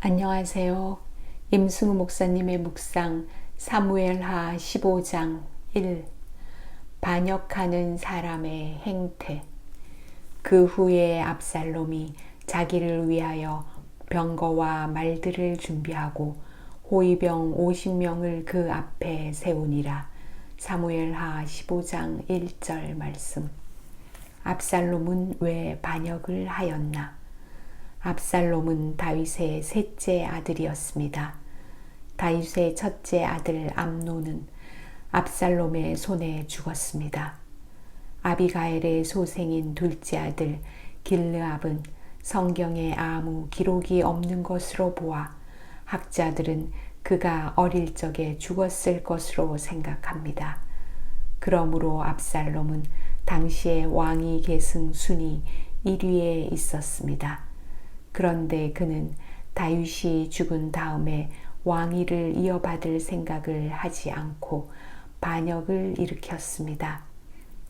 안녕하세요. 임승우 목사님의 묵상 사무엘하 15장 1. 반역하는 사람의 행태. 그 후에 압살롬이 자기를 위하여 병거와 말들을 준비하고 호위병 50명을 그 앞에 세우니라. 사무엘하 15장 1절 말씀. 압살롬은 왜 반역을 하였나? 압살롬은 다윗의 셋째 아들이었습니다. 다윗의 첫째 아들 암논은 압살롬의 손에 죽었습니다. 아비가일의 소생인 둘째 아들 길르압은 성경에 아무 기록이 없는 것으로 보아 학자들은 그가 어릴 적에 죽었을 것으로 생각합니다. 그러므로 압살롬은 당시의 왕위 계승 순위 1위에 있었습니다. 그런데 그는 다윗이 죽은 다음에 왕위를 이어받을 생각을 하지 않고 반역을 일으켰습니다.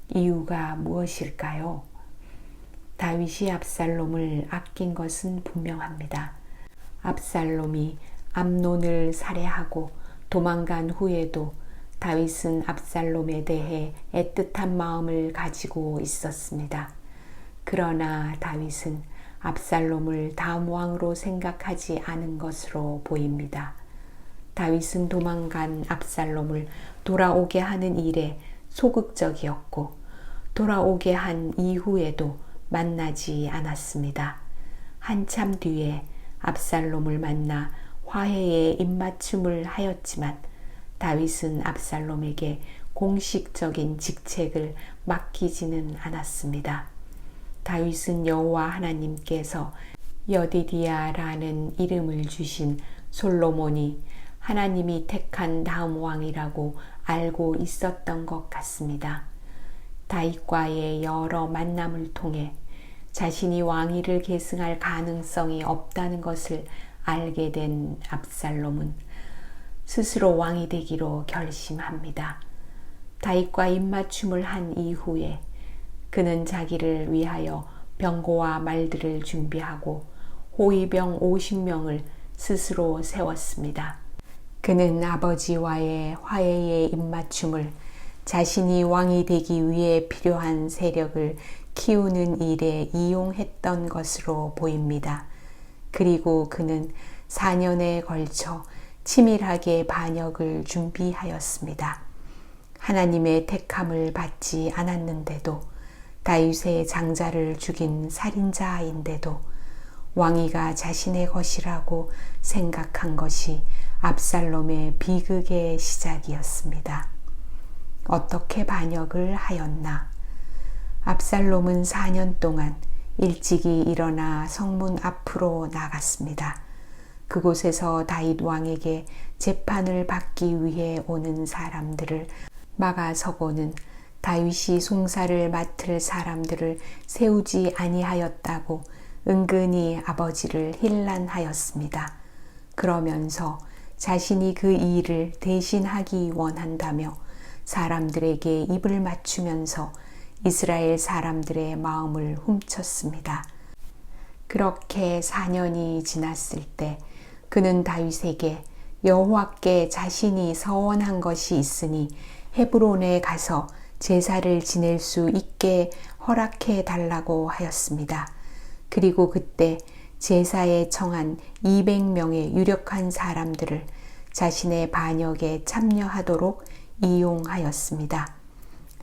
이유가 무엇일까요? 다윗이 압살롬을 아낀 것은 분명합니다. 압살롬이 암논을 살해하고 도망간 후에도 다윗은 압살롬에 대해 애틋한 마음을 가지고 있었습니다. 그러나 다윗은 압살롬을 다음 왕으로 생각하지 않은 것으로 보입니다. 다윗은 도망간 압살롬을 돌아오게 하는 일에 소극적이었고 돌아오게 한 이후에도 만나지 않았습니다. 한참 뒤에 압살롬을 만나 화해의 입맞춤을 하였지만 다윗은 압살롬에게 공식적인 직책을 맡기지는 않았습니다. 다윗은 여호와 하나님께서 여디디야라는 이름을 주신 솔로몬이 하나님이 택한 다음 왕이라고 알고 있었던 것 같습니다. 다윗과의 여러 만남을 통해 자신이 왕위를 계승할 가능성이 없다는 것을 알게 된 압살롬은 스스로 왕이 되기로 결심합니다. 다윗과 입맞춤을 한 이후에 그는 자기를 위하여 병거와 말들을 준비하고 호위병 50명을 스스로 세웠습니다. 그는 아버지와의 화해의 입맞춤을 자신이 왕이 되기 위해 필요한 세력을 키우는 일에 이용했던 것으로 보입니다. 그리고 그는 4년에 걸쳐 치밀하게 반역을 준비하였습니다. 하나님의 택함을 받지 않았는데도 다윗의 장자를 죽인 살인자인데도 왕위가 자신의 것이라고 생각한 것이 압살롬의 비극의 시작이었습니다. 어떻게 반역을 하였나? 압살롬은 4년 동안 일찍이 일어나 성문 앞으로 나갔습니다. 그곳에서 다윗 왕에게 재판을 받기 위해 오는 사람들을 막아서고는 다윗이 송사를 맡을 사람들을 세우지 아니하였다고 은근히 아버지를 힐난하였습니다. 그러면서 자신이 그 일을 대신하기 원한다며 사람들에게 입을 맞추면서 이스라엘 사람들의 마음을 훔쳤습니다. 그렇게 4년이 지났을 때 그는 다윗에게 여호와께 자신이 서원한 것이 있으니 헤브론에 가서 제사를 지낼 수 있게 허락해 달라고 하였습니다. 그리고 그때 제사에 청한 200명의 유력한 사람들을 자신의 반역에 참여하도록 이용하였습니다.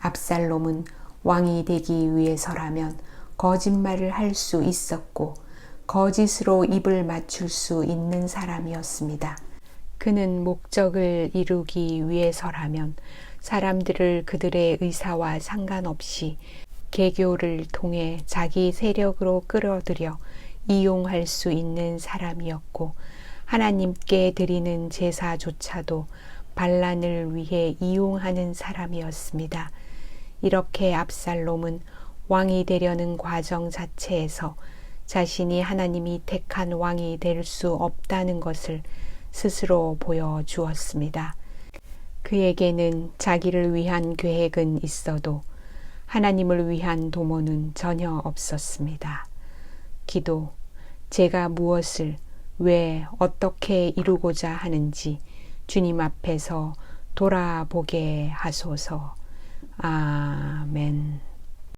압살롬은 왕이 되기 위해서라면 거짓말을 할 수 있었고 거짓으로 입을 맞출 수 있는 사람이었습니다. 그는 목적을 이루기 위해서라면 사람들을 그들의 의사와 상관없이 계교를 통해 자기 세력으로 끌어들여 이용할 수 있는 사람이었고 하나님께 드리는 제사조차도 반란을 위해 이용하는 사람이었습니다. 이렇게 압살롬은 왕이 되려는 과정 자체에서 자신이 하나님이 택한 왕이 될 수 없다는 것을 스스로 보여주었습니다. 그에게는 자기를 위한 계획은 있어도 하나님을 위한 도모는 전혀 없었습니다. 기도, 제가 무엇을 왜 어떻게 이루고자 하는지 주님 앞에서 돌아보게 하소서. 아멘.